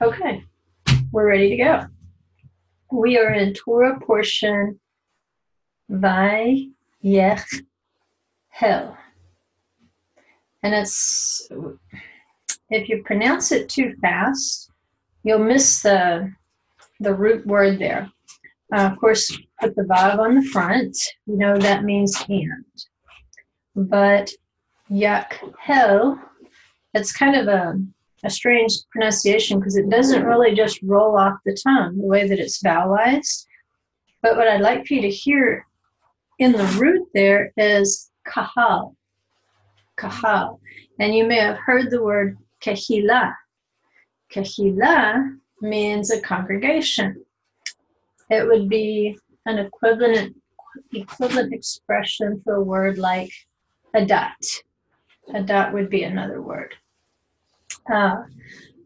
Okay, we're ready to go. We are in Torah portion Vayekhel. And it's, if you pronounce it too fast, you'll miss the root word there. Of course, put the vav on the front. You know that means hand. But Yakhel, it's kind of a strange pronunciation because it doesn't really just roll off the tongue the way that it's vowelized. But what I'd like for you to hear in the root there is kahal, kahal. And you may have heard the word kehila. Kehila means a congregation. It would be an equivalent expression for a word like adat. Adat would be another word.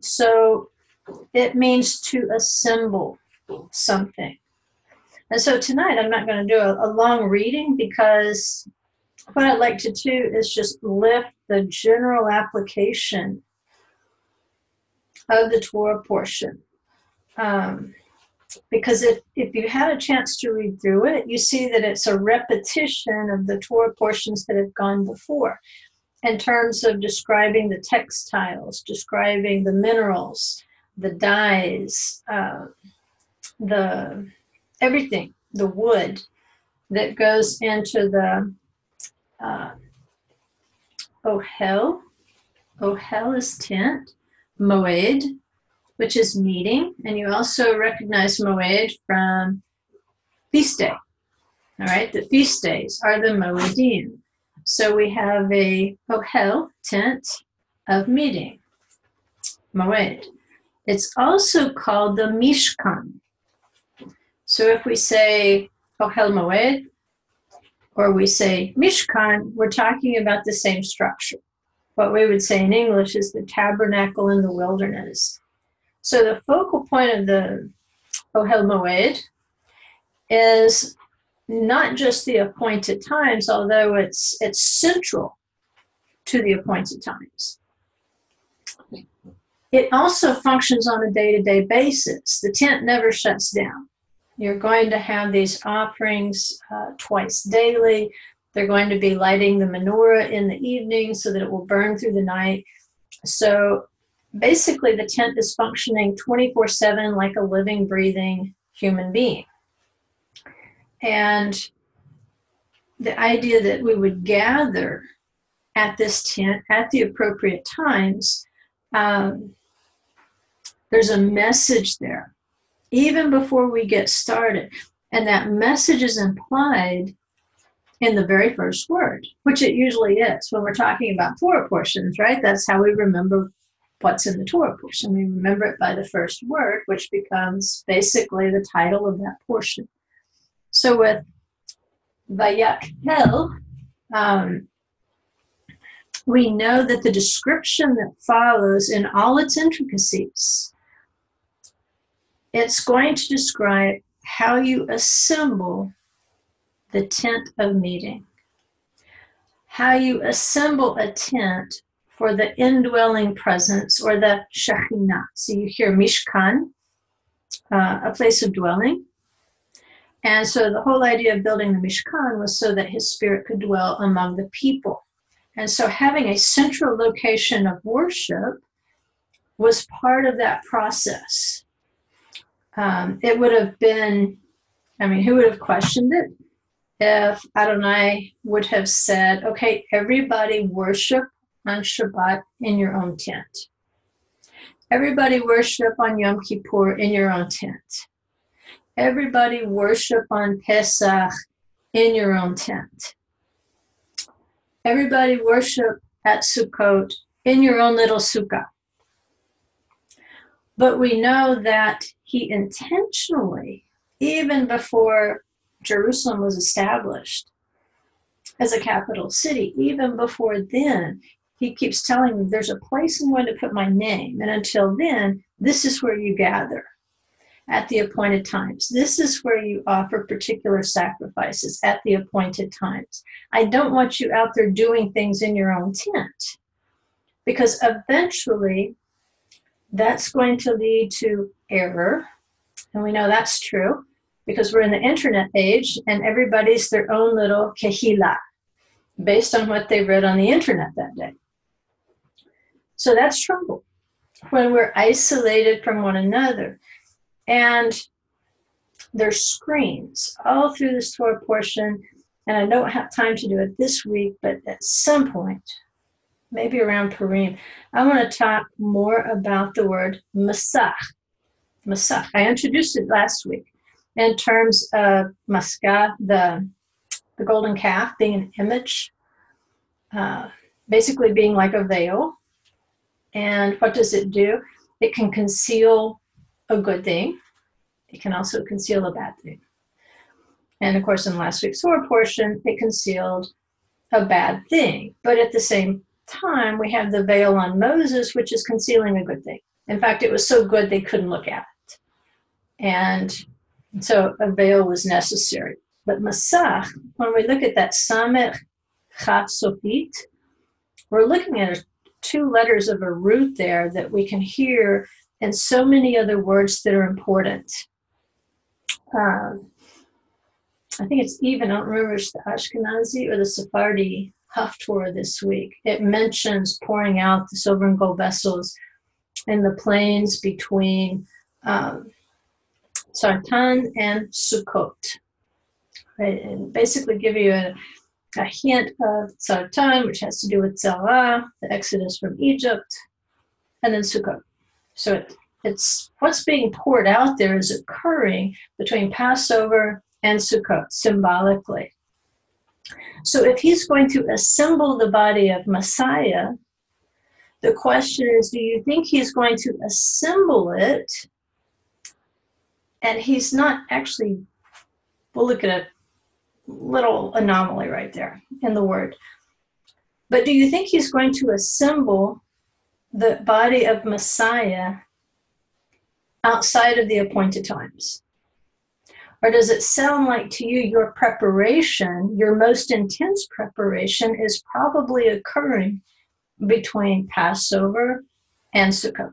So it means to assemble something. And so tonight I'm not going to do a long reading because what I'd like to do is just lift the general application of the Torah portion. Because if you had a chance to read through it, you see that it's a repetition of the Torah portions that have gone before in terms of describing the textiles, describing the minerals, the dyes, everything, the wood that goes into the Ohel. Ohel is tent. Moed, which is meeting. And you also recognize Moed from feast day. All right, the feast days are the Moedim. So we have a Ohel, tent of meeting, Moed. It's also called the Mishkan. So if we say Ohel Moed, or we say Mishkan, we're talking about the same structure. What we would say in English is the tabernacle in the wilderness. So the focal point of the Ohel Moed is not just the appointed times, although it's central to the appointed times. It also functions on a day-to-day basis. The tent never shuts down. You're going to have these offerings twice daily. They're going to be lighting the menorah in the evening so that it will burn through the night. So basically the tent is functioning 24/7 like a living, breathing human being. And the idea that we would gather at this tent at the appropriate times, there's a message there, even before we get started. And that message is implied in the very first word, which it usually is when we're talking about Torah portions, right? That's how we remember what's in the Torah portion. We remember it by the first word, which becomes basically the title of that portion. So with Vayekhel, we know that the description that follows in all its intricacies, it's going to describe how you assemble the tent of meeting, how you assemble a tent for the indwelling presence or the Shekhinah. So you hear Mishkan, a place of dwelling. And so the whole idea of building the Mishkan was so that his spirit could dwell among the people. And so having a central location of worship was part of that process. It would have been, who would have questioned it if Adonai would have said, okay, everybody worship on Shabbat in your own tent. Everybody worship on Yom Kippur in your own tent. Everybody worship on Pesach in your own tent. Everybody worship at Sukkot in your own little sukkah. But we know that he intentionally, even before Jerusalem was established as a capital city, even before then, he keeps telling them there's a place I'm going to put my name. And until then, this is where you gather at the appointed times. This is where you offer particular sacrifices at the appointed times. I don't want you out there doing things in your own tent, because eventually that's going to lead to error. And we know that's true because we're in the internet age and everybody's their own little kehila based on what they read on the internet that day. So that's trouble when we're isolated from one another. And there's screens all through this Torah portion. And I don't have time to do it this week, but at some point, maybe around Purim, I want to talk more about the word masach. Masach. I introduced it last week in terms of maskah, the golden calf being an image, basically being like a veil. And what does it do? It can conceal a good thing. It can also conceal a bad thing. And of course, in last week's Torah portion, it concealed a bad thing. But at the same time, we have the veil on Moses, which is concealing a good thing. In fact, it was so good they couldn't look at it. And so a veil was necessary. But Masach, when we look at that Samech Chaf Sofit, we're looking at two letters of a root there that we can hear in so many other words that are important. I think it's even, I don't remember if it's the Ashkenazi or the Sephardi Haftorah this week. It mentions pouring out the silver and gold vessels in the plains between Sartan and Sukkot. Right? And basically give you a hint of Sartan, which has to do with Zerah, the exodus from Egypt, and then Sukkot. So it's what's being poured out there is occurring between Passover and Sukkot, symbolically. So if he's going to assemble the body of Messiah, the question is, do you think he's going to assemble it? And he's not actually, we'll look at a little anomaly right there in the word. But do you think he's going to assemble the body of Messiah outside of the appointed times? Or does it sound like to you your preparation, your most intense preparation, is probably occurring between Passover and Sukkot?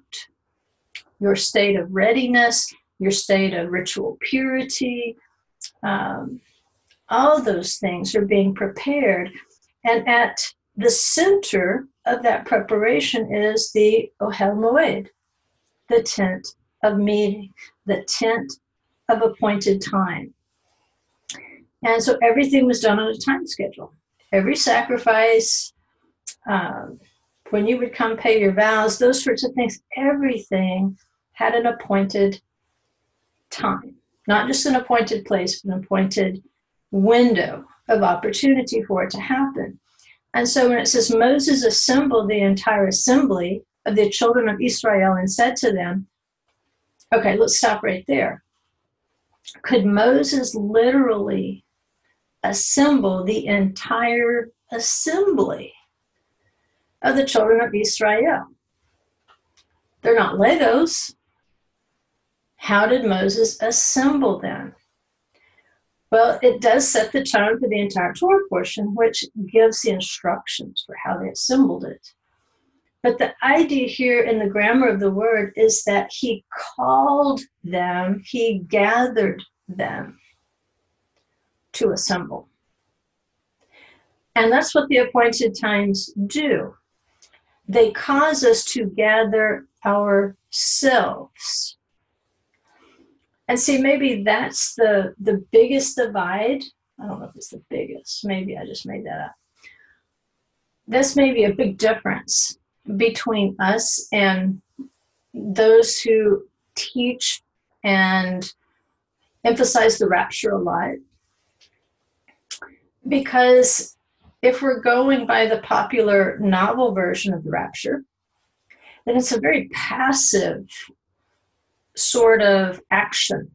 Your state of readiness, your state of ritual purity, all those things are being prepared. And at the center of that preparation is the Ohel Moed, the tent of meeting, the tent of appointed time. And so everything was done on a time schedule. Every sacrifice, when you would come pay your vows, those sorts of things, everything had an appointed time. Not just an appointed place, but an appointed window of opportunity for it to happen. And so when it says Moses assembled the entire assembly of the children of Israel and said to them, okay, let's stop right there. Could Moses literally assemble the entire assembly of the children of Israel? They're not Legos. How did Moses assemble them? Well, it does set the tone for the entire Torah portion, which gives the instructions for how they assembled it. But the idea here in the grammar of the word is that he called them, he gathered them to assemble. And that's what the appointed times do. They cause us to gather ourselves. And see, maybe that's the biggest divide. I don't know if it's the biggest. Maybe I just made that up. This may be a big difference between us and those who teach and emphasize the rapture a lot. Because if we're going by the popular novel version of the rapture, then it's a very passive sort of action.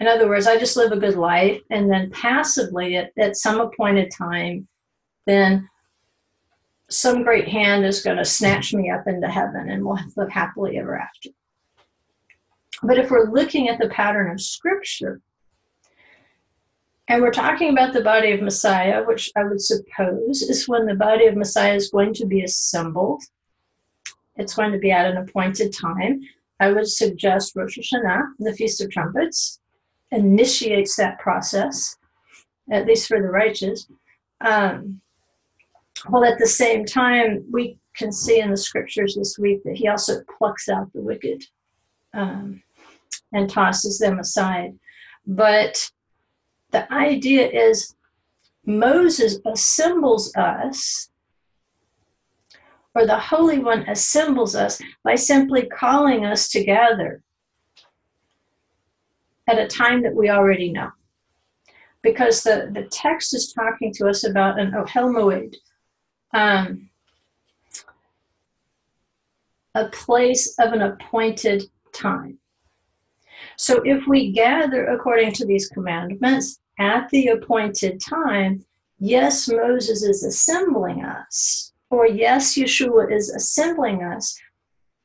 In other words, I just live a good life, and then passively at some appointed time, then some great hand is going to snatch me up into heaven and we'll live happily ever after. But if we're looking at the pattern of Scripture, and we're talking about the body of Messiah, which I would suppose is when the body of Messiah is going to be assembled, It's going to be at an appointed time. I would suggest Rosh Hashanah, the Feast of Trumpets, initiates that process, at least for the righteous. While at the same time, we can see in the scriptures this week that he also plucks out the wicked and tosses them aside. But the idea is Moses assembles us, or the Holy One assembles us by simply calling us together at a time that we already know. Because the text is talking to us about an Ohel Moed, a place of an appointed time. So if we gather according to these commandments at the appointed time, yes, Moses is assembling us, or yes, Yeshua is assembling us,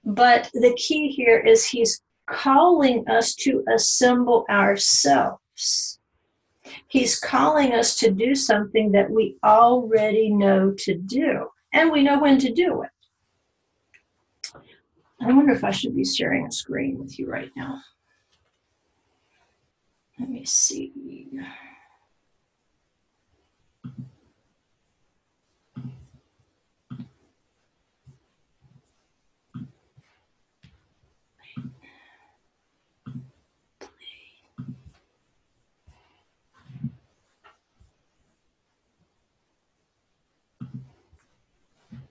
but the key here is he's calling us to assemble ourselves. He's calling us to do something that we already know to do, and we know when to do it. I wonder if I should be sharing a screen with you right now. Let me see.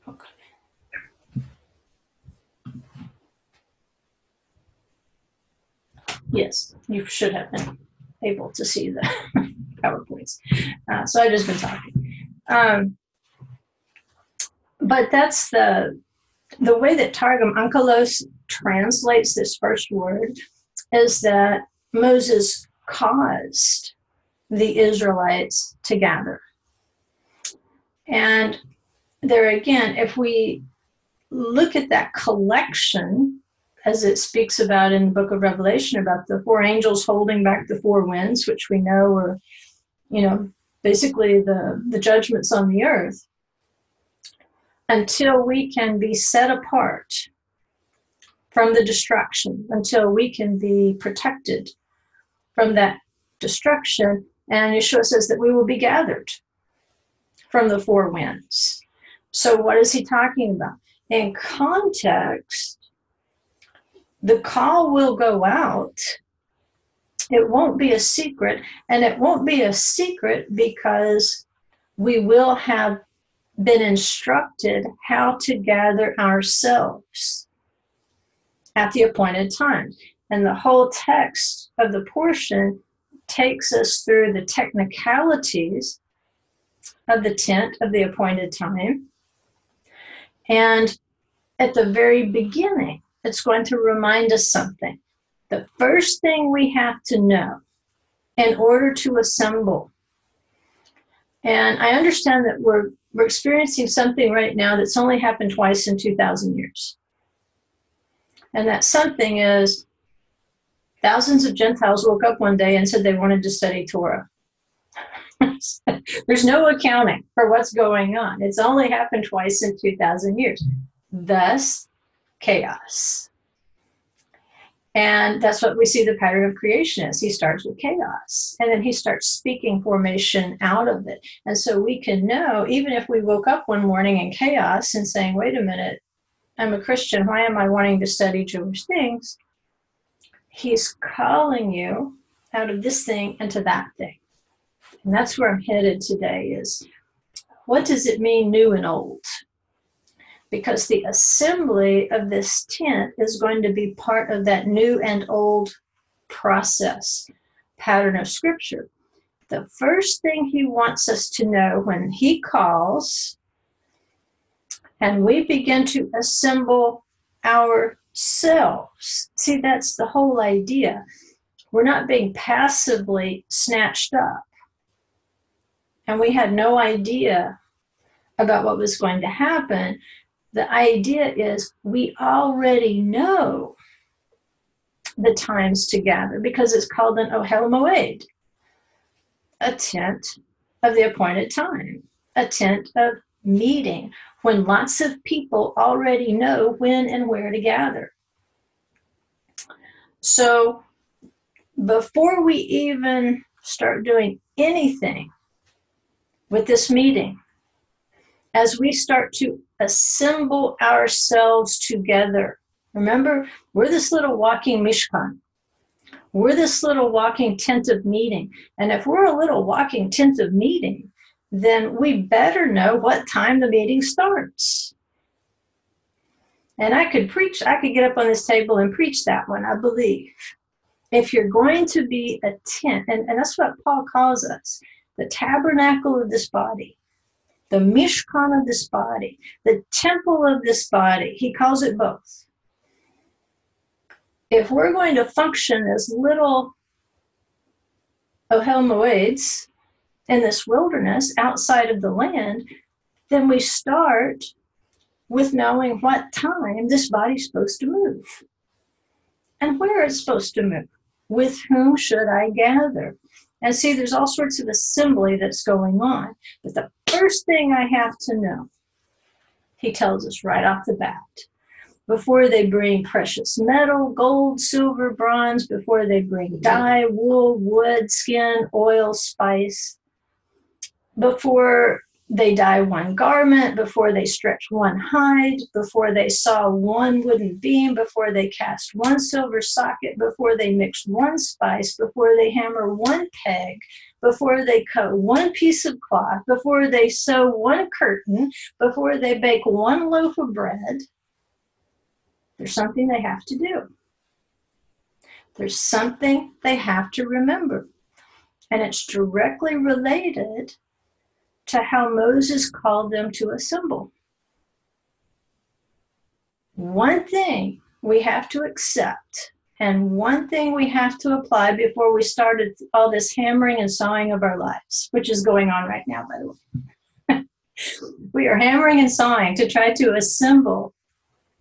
Okay. Yes, you should have been able to see the PowerPoints. So I've just been talking. But that's the way that Targum Onkelos translates this first word is that Moses caused the Israelites to gather. And there again, if we look at that collection, as it speaks about in the book of Revelation, about the four angels holding back the four winds, which we know are, basically the judgments on the earth, until we can be set apart from the destruction, until we can be protected from that destruction. And Yeshua says that we will be gathered from the four winds. So what is he talking about? In context, the call will go out. It won't be a secret, and it won't be a secret because we will have been instructed how to gather ourselves at the appointed time. And the whole text of the portion takes us through the technicalities of the tent of the appointed time. And at the very beginning, it's going to remind us something. The first thing we have to know in order to assemble, and I understand that we're experiencing something right now that's only happened twice in 2,000 years. And that something is thousands of Gentiles woke up one day and said they wanted to study Torah. There's no accounting for what's going on. It's only happened twice in 2,000 years. Thus, chaos. And that's what we see the pattern of creation is. He starts with chaos, and then he starts speaking formation out of it. And so we can know, even if we woke up one morning in chaos and saying, wait a minute, I'm a Christian, why am I wanting to study Jewish things? He's calling you out of this thing into that thing. And that's where I'm headed today is, what does it mean new and old? Because the assembly of this tent is going to be part of that new and old process, pattern of Scripture. The first thing he wants us to know when he calls and we begin to assemble ourselves. See, that's the whole idea. We're not being passively snatched up. And we had no idea about what was going to happen. The idea is we already know the times to gather because it's called an Ohel Moed, a tent of the appointed time, a tent of meeting when lots of people already know when and where to gather. So before we even start doing anything with this meeting, as we start to assemble ourselves together, remember, we're this little walking mishkan. We're this little walking tent of meeting. And if we're a little walking tent of meeting, then we better know what time the meeting starts. And I could get up on this table and preach that one, I believe. If you're going to be a tent, and that's what Paul calls us, the tabernacle of this body, the mishkan of this body, the temple of this body, he calls it both. If we're going to function as little Ohel Moeds in this wilderness outside of the land, then we start with knowing what time this body's supposed to move and where it's supposed to move. With whom should I gather? And see, there's all sorts of assembly that's going on. But the first thing I have to know, he tells us right off the bat, before they bring precious metal, gold, silver, bronze, before they bring dye, wool, wood, skin, oil, spice, before they dye one garment, before they stretch one hide, before they saw one wooden beam, before they cast one silver socket, before they mix one spice, before they hammer one peg, before they cut one piece of cloth, before they sew one curtain, before they bake one loaf of bread, there's something they have to do. There's something they have to remember. And it's directly related to how Moses called them to assemble. One thing we have to accept, and one thing we have to apply before we started all this hammering and sawing of our lives, which is going on right now, by the way. We are hammering and sawing to try to assemble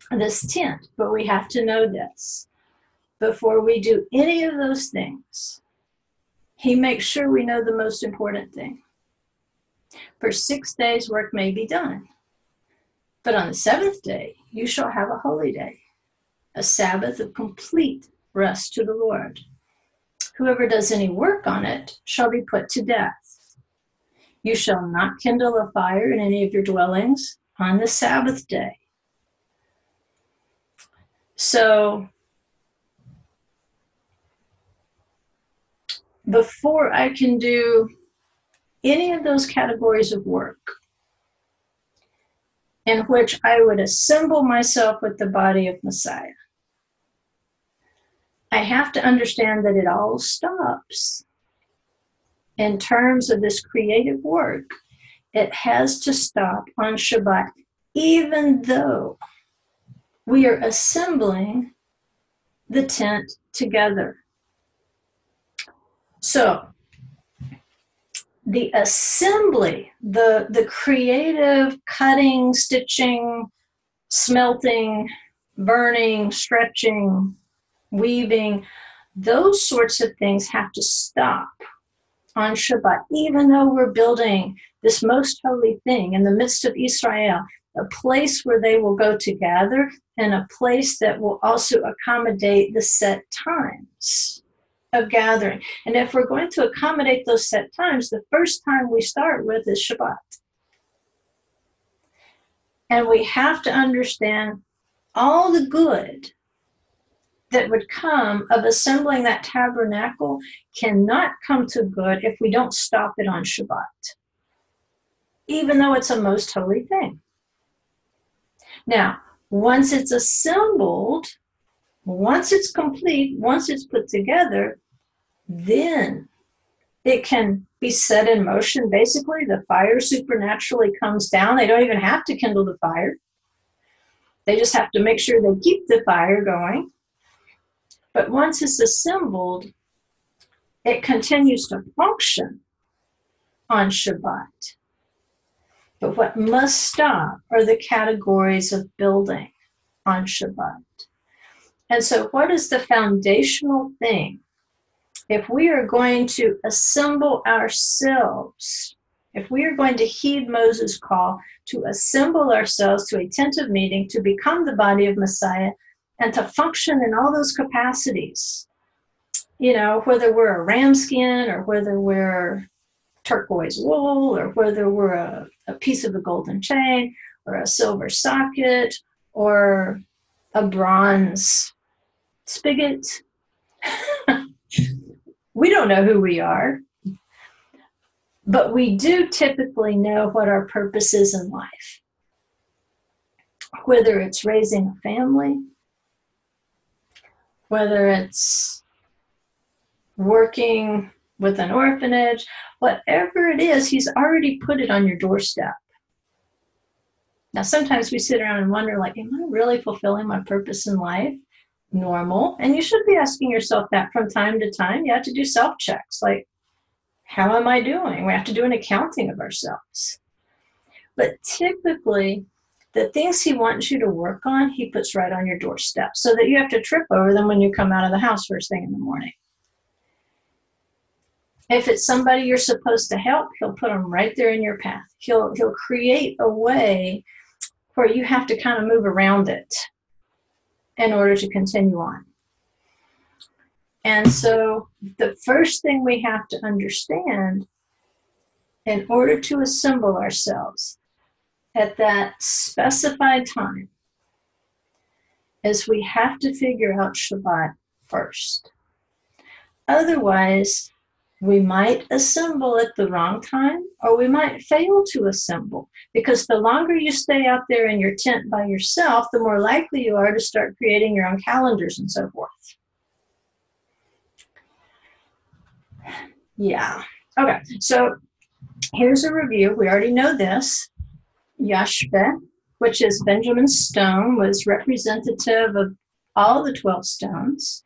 this tent, but we have to know this. Before we do any of those things, he makes sure we know the most important thing. For 6 days work may be done, but on the seventh day you shall have a holy day, a Sabbath of complete rest to the Lord. Whoever does any work on it shall be put to death. You shall not kindle a fire in any of your dwellings on the Sabbath day. So before I can do any of those categories of work in which I would assemble myself with the body of Messiah, I have to understand that it all stops. In terms of this creative work, it has to stop on Shabbat, even though we are assembling the tent together. So the assembly, the creative cutting, stitching, smelting, burning, stretching, weaving, those sorts of things have to stop on Shabbat, even though we're building this most holy thing in the midst of Israel, a place where they will go to gather and a place that will also accommodate the set times of gathering. And if we're going to accommodate those set times, the first time we start with is Shabbat. And we have to understand all the good that would come of assembling that tabernacle cannot come to good if we don't stop it on Shabbat, even though it's a most holy thing. Now, once it's assembled, once it's complete, once it's put together, then it can be set in motion. Basically, the fire supernaturally comes down. They don't even have to kindle the fire. They just have to make sure they keep the fire going. But once it's assembled, it continues to function on Shabbat. But what must stop are the categories of building on Shabbat. And so what is the foundational thing? If we are going to assemble ourselves, if we are going to heed Moses' call to assemble ourselves to a tent of meeting, to become the body of Messiah, and to function in all those capacities, whether we're a ram skin or whether we're turquoise wool or whether we're a piece of a golden chain or a silver socket or a bronze spigot. We don't know who we are, but we do typically know what our purpose is in life. Whether it's raising a family, whether it's working with an orphanage, whatever it is, he's already put it on your doorstep. Now, sometimes we sit around and wonder, like, am I really fulfilling my purpose in life? Normal. And you should be asking yourself that from time to time. You have to do self-checks, like, how am I doing? We have to do an accounting of ourselves. But typically, the things he wants you to work on, he puts right on your doorstep so that you have to trip over them when you come out of the house first thing in the morning. If it's somebody you're supposed to help, he'll put them right there in your path. He'll create a way where you have to kind of move around it in order to continue on. And so the first thing we have to understand in order to assemble ourselves at that specified time is we have to figure out Shabbat first. Otherwise, we might assemble at the wrong time, or we might fail to assemble, because the longer you stay out there in your tent by yourself, the more likely you are to start creating your own calendars and so forth. Yeah. Okay, so here's a review. We already know this. Yashbeh, which is Benjamin's stone, was representative of all the 12 stones.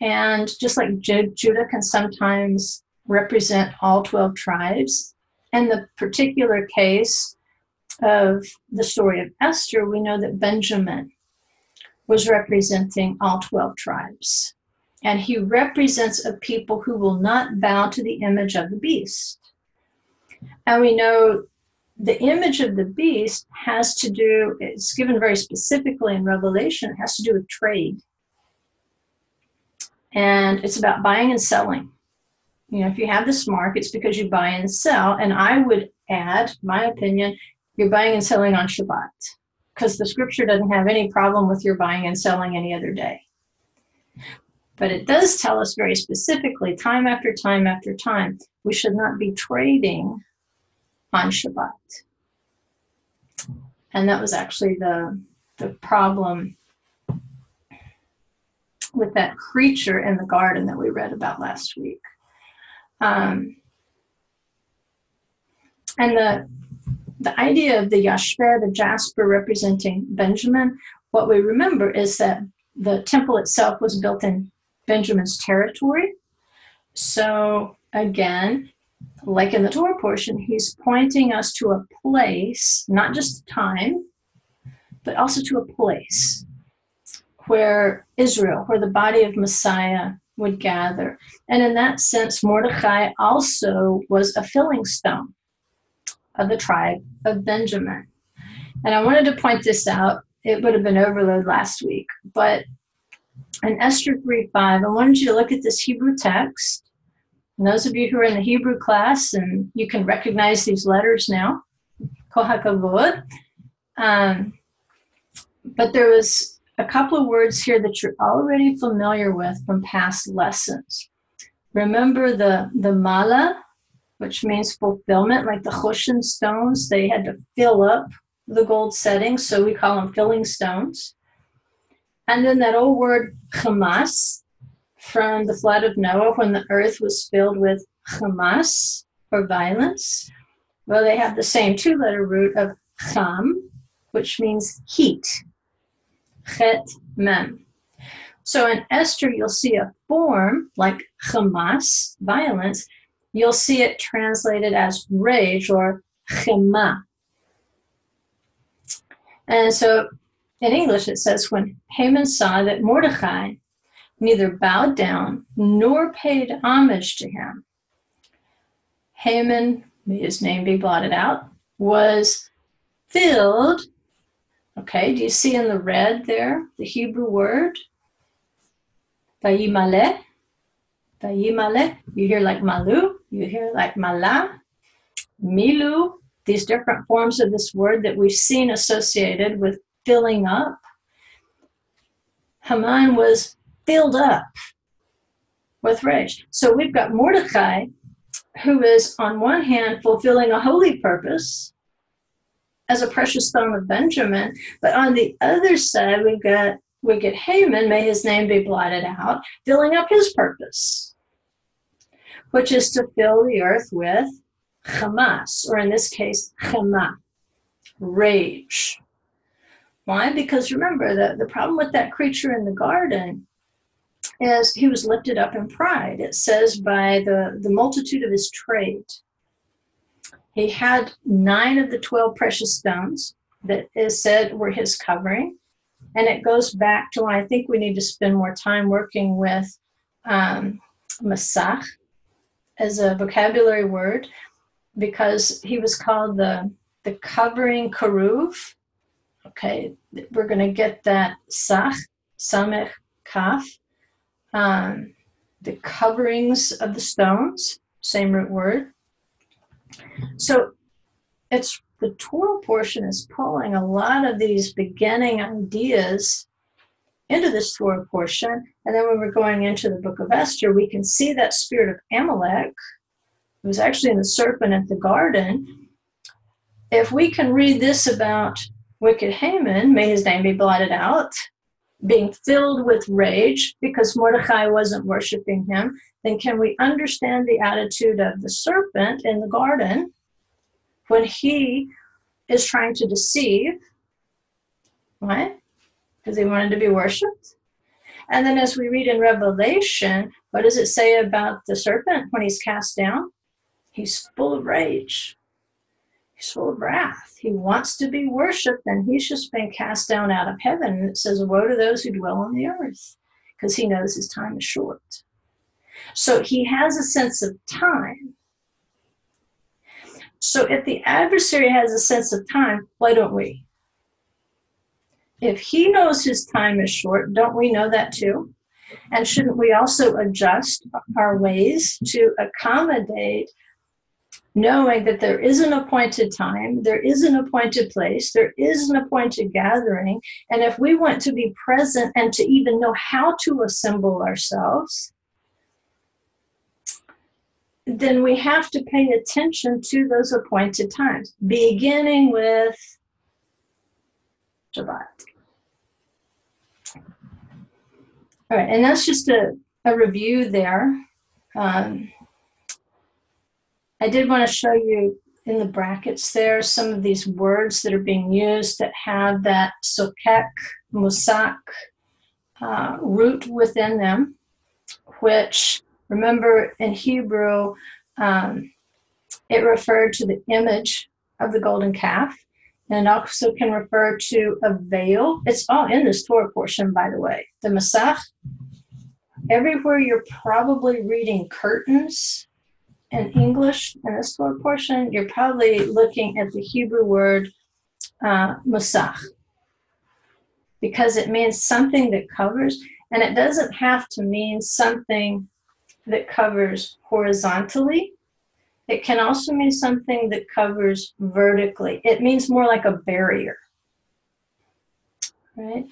And just like Judah can sometimes represent all 12 tribes, in the particular case of the story of Esther, we know that Benjamin was representing all 12 tribes. And he represents a people who will not bow to the image of the beast. And we know the image of the beast has to do, it's given very specifically in Revelation, it has to do with trade. And it's about buying and selling. If you have this mark, it's because you buy and sell. And I would add, my opinion, you're buying and selling on Shabbat, because the scripture doesn't have any problem with your buying and selling any other day. But it does tell us very specifically, time after time after time, we should not be trading on Shabbat. And that was actually the problem with that creature in the garden that we read about last week. And the idea of the Yashbeh, the jasper representing Benjamin, what we remember is that the temple itself was built in Benjamin's territory. So again, like in the Torah portion, he's pointing us to a place, not just time, but also to a place where Israel, where the body of Messiah would gather. And in that sense, Mordechai also was a filling stone of the tribe of Benjamin. And I wanted to point this out. It would have been overload last week, but in Esther 3:5, I wanted you to look at this Hebrew text. And those of you who are in the Hebrew class, and you can recognize these letters now, Kol HaKavod. But there was a couple of words here that you're already familiar with from past lessons. Remember the mala, which means fulfillment, like the Choshen stones. They had to fill up the gold setting, so we call them filling stones. And then that old word chamas, from the flood of Noah, when the earth was filled with chamas, or violence. Well, they have the same two-letter root of cham, which means heat. Chet mem. So in Esther, you'll see a form like Hamas, violence. You'll see it translated as rage or chema. And so in English, it says, when Haman saw that Mordechai neither bowed down nor paid homage to him, Haman may his name be blotted out, was filled. Okay, do you see in the red there, the Hebrew word? Vayimale. Vayimale. You hear like malu, you hear like mala, milu, these different forms of this word that we've seen associated with filling up. Haman was filled up with rage. So we've got Mordecai, who is on one hand fulfilling a holy purpose as a precious stone of Benjamin, but on the other side we've got wicked Haman, may his name be blotted out, filling up his purpose, which is to fill the earth with Hamas, or in this case, Chema, rage. Why? Because remember, the problem with that creature in the garden is he was lifted up in pride. It says by the multitude of his trade. He had 9 of the 12 precious stones that is said were his covering. And it goes back to when I think we need to spend more time working with Masach as a vocabulary word, because he was called the covering Karuv. Okay, we're going to get that Sach, Samech, Kaf, the coverings of the stones, same root word. So it's the Torah portion is pulling a lot of these beginning ideas into this Torah portion. And then when we're going into the book of Esther, we can see that spirit of Amalek, who was actually in the serpent at the garden. If we can read this about wicked Haman, may his name be blotted out, being filled with rage because Mordecai wasn't worshiping him, then can we understand the attitude of the serpent in the garden when he is trying to deceive? Why? Because he wanted to be worshipped. And then as we read in Revelation, what does it say about the serpent when he's cast down? He's full of rage. He's full of wrath. He wants to be worshipped, and he's just been cast down out of heaven. And it says, woe to those who dwell on the earth, because he knows his time is short. So he has a sense of time. So if the adversary has a sense of time, why don't we? If he knows his time is short, don't we know that too? And shouldn't we also adjust our ways to accommodate knowing that there is an appointed time, there is an appointed place, there is an appointed gathering, and if we want to be present and to even know how to assemble ourselves, then we have to pay attention to those appointed times, beginning with Shabbat. All right, and that's just a review there. I did want to show you in the brackets there some of these words that are being used that have that sokek, musak root within them, which, remember, in Hebrew, it referred to the image of the golden calf, and also can refer to a veil. It's all in this Torah portion, by the way. The Masach, everywhere you're probably reading curtains in English in this Torah portion, you're probably looking at the Hebrew word Masach, because it means something that covers, and it doesn't have to mean something that covers horizontally. It can also mean something that covers vertically. It means more like a barrier, right?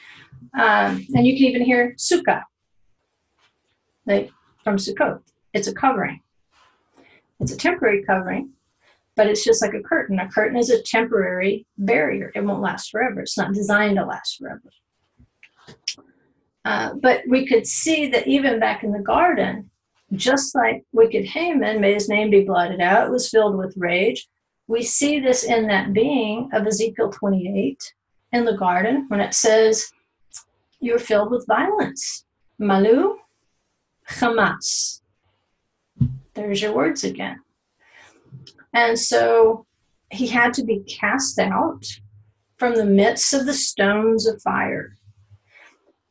And you can even hear sukkah, like from Sukkot. It's a covering. It's a temporary covering, but it's just like a curtain. A curtain is a temporary barrier. It won't last forever. It's not designed to last forever. But we could see that even back in the garden, just like wicked Haman, may his name be blotted out, was filled with rage. We see this in that being of Ezekiel 28 in the garden when it says, you're filled with violence. Malu, Hamas. There's your words again. And so he had to be cast out from the midst of the stones of fire.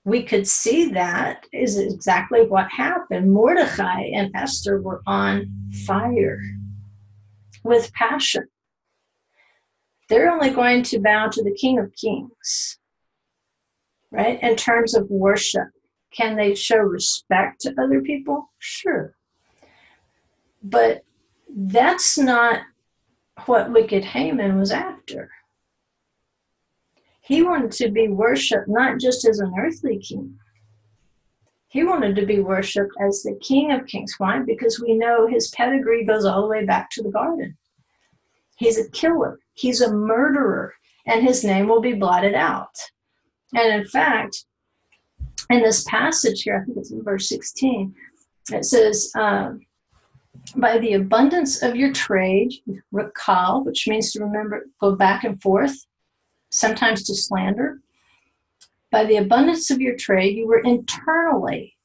We could see that is exactly what happened. Mordecai and Esther were on fire. with passion. They're only going to bow to the King of Kings, right? In terms of worship. Can they show respect to other people? Sure. But that's not what wicked Haman was after. He wanted to be worshipped not just as an earthly king. He wanted to be worshipped as the King of Kings. Why? Because we know his pedigree goes all the way back to the garden. He's a killer. He's a murderer. And his name will be blotted out. And in fact, in this passage here, I think it's in verse 16, it says, by the abundance of your trade, recall, which means to remember, go back and forth, sometimes to slander. By the abundance of your trade, you were internally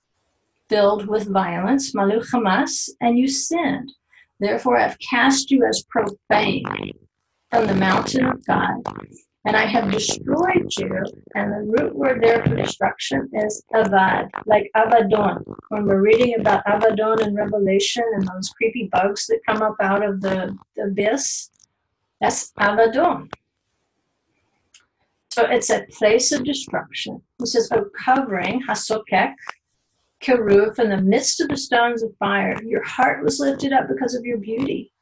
filled with violence, malu chamas, and you sinned. Therefore, I've cast you as profane from the mountain of God, and I have destroyed you. And the root word there for destruction is avad, like Abaddon. When we're reading about Abaddon in Revelation and those creepy bugs that come up out of the abyss, that's Abaddon. So it's a place of destruction. It says, oh, covering, hasokek, keruf, in the midst of the stones of fire. Your heart was lifted up because of your beauty.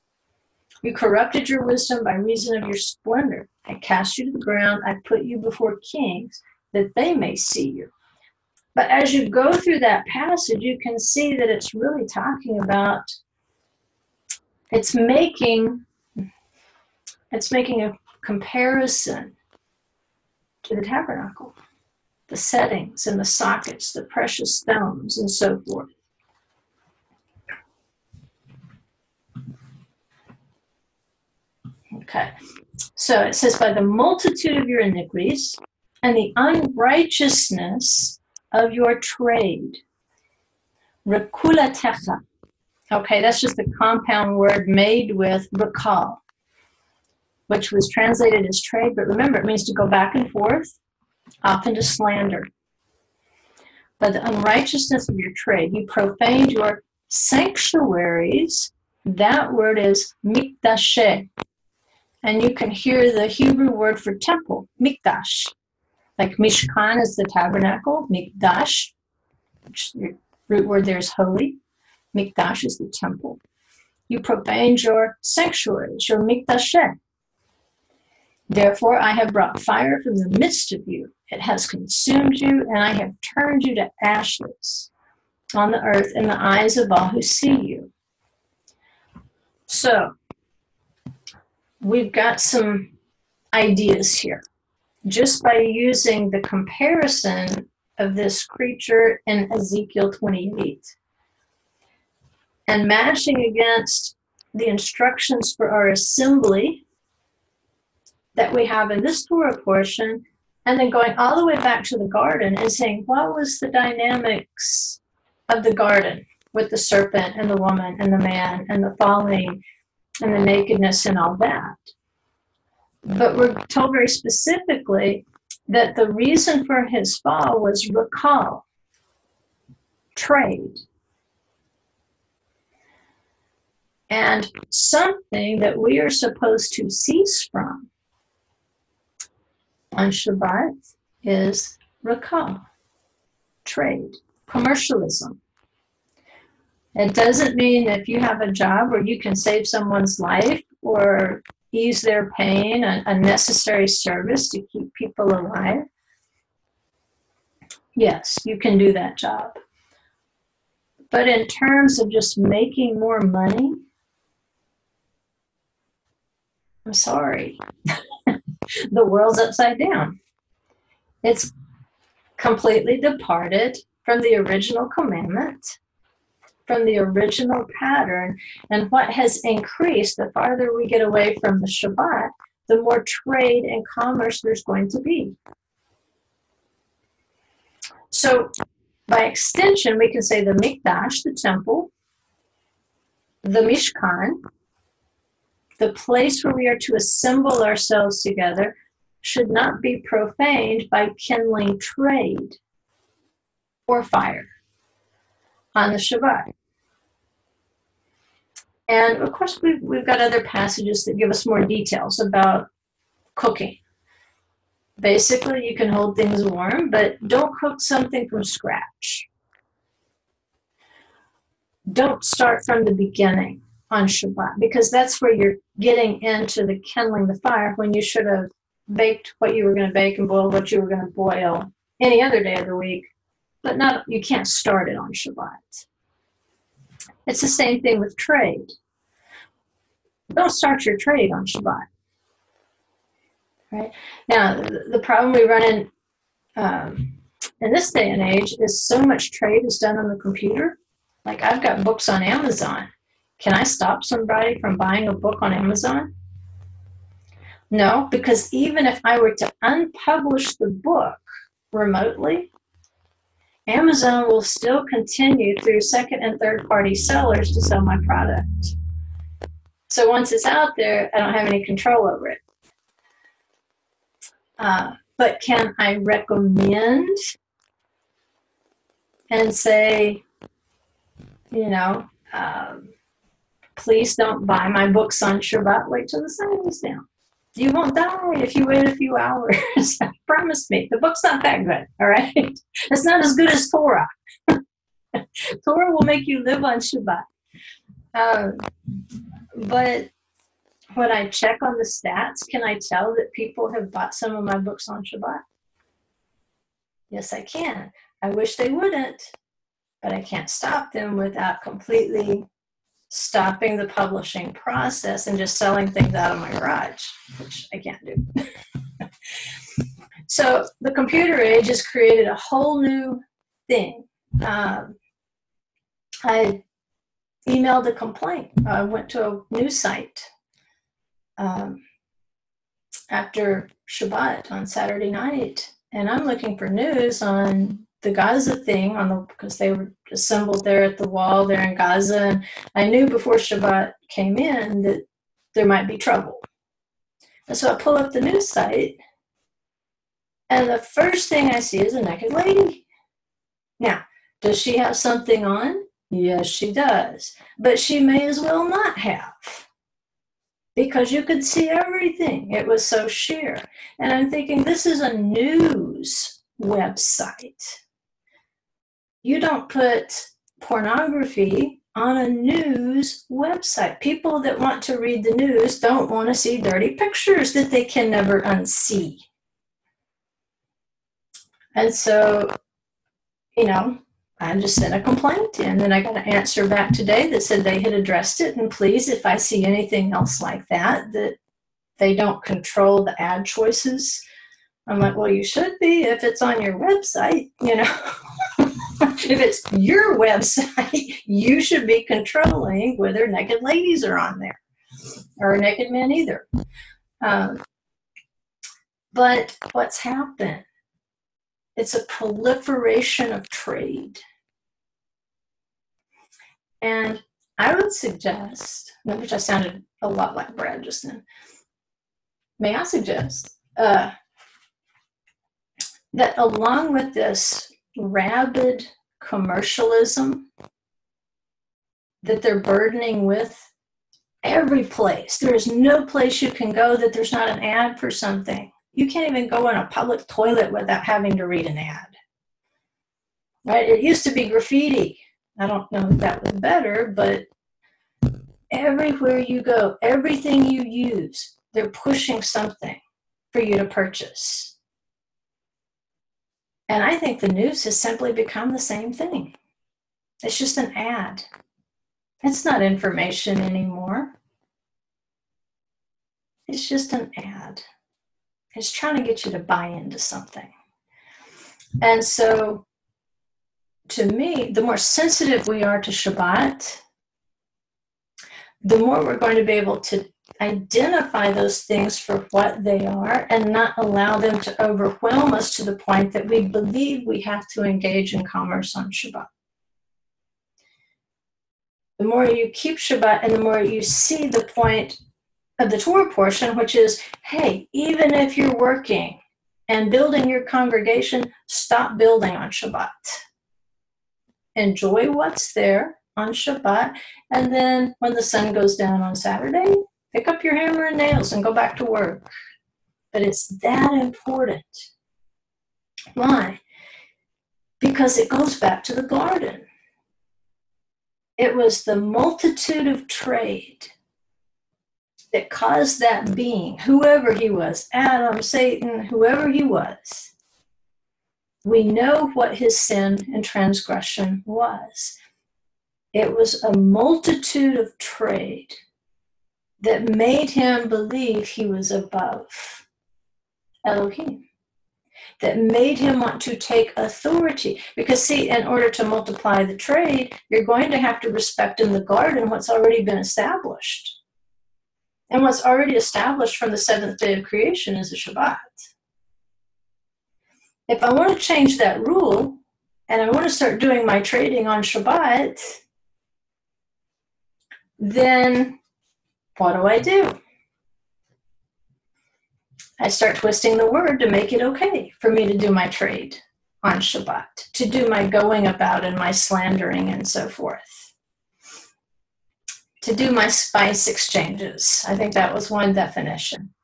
You corrupted your wisdom by reason of your splendor. I cast you to the ground. I put you before kings that they may see you. But as you go through that passage, you can see that it's really talking about, it's making a comparison to the tabernacle, the settings and the sockets, the precious stones, and so forth. Okay, so it says, by the multitude of your iniquities and the unrighteousness of your trade, rekulatecha. Okay, that's just a compound word made with recall, which was translated as trade, but remember, it means to go back and forth, often to slander. By the unrighteousness of your trade, you profaned your sanctuaries. That word is mikdasheh. And you can hear the Hebrew word for temple, mikdash. Like mishkan is the tabernacle, mikdash, which the root word there is holy. Mikdash is the temple. You profaned your sanctuaries, your mikdasheh. Therefore, I have brought fire from the midst of you. It has consumed you, and I have turned you to ashes on the earth in the eyes of all who see you. So, we've got some ideas here. Just by using the comparison of this creature in Ezekiel 28 and matching against the instructions for our assembly that we have in this Torah portion, and then going all the way back to the garden and saying, what was the dynamics of the garden with the serpent and the woman and the man and the falling and the nakedness and all that? But we're told very specifically that the reason for his fall was recall, trade, and something that we are supposed to cease from on Shabbat is recall, trade, commercialism. It doesn't mean if you have a job where you can save someone's life or ease their pain, a necessary service to keep people alive. Yes, you can do that job. But in terms of just making more money, I'm sorry. The world's upside down. It's completely departed from the original commandment, from the original pattern, and what has increased, the farther we get away from the Shabbat, the more trade and commerce there's going to be. So by extension, we can say the Mikdash, the temple, the Mishkan, the place where we are to assemble ourselves together, should not be profaned by kindling trade or fire on the Shabbat. And of course, we've got other passages that give us more details about cooking. Basically, you can hold things warm, but don't cook something from scratch. Don't start from the beginning on Shabbat, because that's where you're getting into the kindling the fire when you should have baked what you were going to bake and boiled what you were going to boil any other day of the week, but not, you can't start it on Shabbat. It's the same thing with trade. Don't start your trade on Shabbat. Right? Now, the problem we run in this day and age is so much trade is done on the computer. Like, I've got books on Amazon. Can I stop somebody from buying a book on Amazon? No, because even if I were to unpublish the book remotely, Amazon will still continue through second and third party sellers to sell my product. So once it's out there, I don't have any control over it. But can I recommend and say, please don't buy my books on Shabbat, wait till the sun is down. You won't die if you wait a few hours. Promise me. The book's not that good, all right? It's not as good as Torah. Torah will make you live on Shabbat. But when I check on the stats, can I tell that people have bought some of my books on Shabbat? Yes, I can. I wish they wouldn't, but I can't stop them without completely stopping the publishing process and just selling things out of my garage, which I can't do. So the computer age has created a whole new thing. I emailed a complaint. I went to a news site after Shabbat on Saturday night, and I'm looking for news on the Gaza thing because they were assembled there at the wall there in Gaza, and I knew before Shabbat came in that there might be trouble. And so I pull up the news site, and the first thing I see is a naked lady. Now, does she have something on? Yes, she does. But she may as well not have, because you could see everything. It was so sheer. And I'm thinking, this is a news website. You don't put pornography on a news website. People that want to read the news don't want to see dirty pictures that they can never unsee. And so, I just sent a complaint in, and I got an answer back today that said they had addressed it, and please, if I see anything else like that they don't control the ad choices. I'm like, well, you should be if it's on your website, If it's your website, you should be controlling whether naked ladies are on there, or naked men either. But what's happened? It's a proliferation of trade. And I would suggest, which I sounded a lot like Brad just then, may I suggest that along with this rabid commercialism that they're burdening with every place, there is no place you can go that there's not an ad for something. You can't even go in a public toilet without having to read an ad. Right? It used to be graffiti. I don't know if that was better, but everywhere you go, everything you use, they're pushing something for you to purchase. And I think the news has simply become the same thing. It's just an ad. It's not information anymore. It's just an ad. It's trying to get you to buy into something. And so, to me, the more sensitive we are to Shabbat, the more we're going to be able to identify those things for what they are and not allow them to overwhelm us to the point that we believe we have to engage in commerce on Shabbat. The more you keep Shabbat and the more you see the point of the Torah portion, which is, hey, even if you're working and building your congregation, stop building on Shabbat. Enjoy what's there, on Shabbat. And then when the sun goes down on Saturday, pick up your hammer and nails and go back to work. But it's that important. Why? Because it goes back to the garden. It was the multitude of trade that caused that being, whoever he was, Adam, Satan, whoever he was. We know what his sin and transgression was. It was a multitude of trade that made him believe he was above Elohim, that made him want to take authority. Because see, in order to multiply the trade, you're going to have to respect in the garden what's already been established. And what's already established from the seventh day of creation is the Shabbat. If I want to change that rule, and I want to start doing my trading on Shabbat, then what do? I start twisting the word to make it okay for me to do my trade on Shabbat, to do my going about and my slandering and so forth, to do my spice exchanges. I think that was one definition.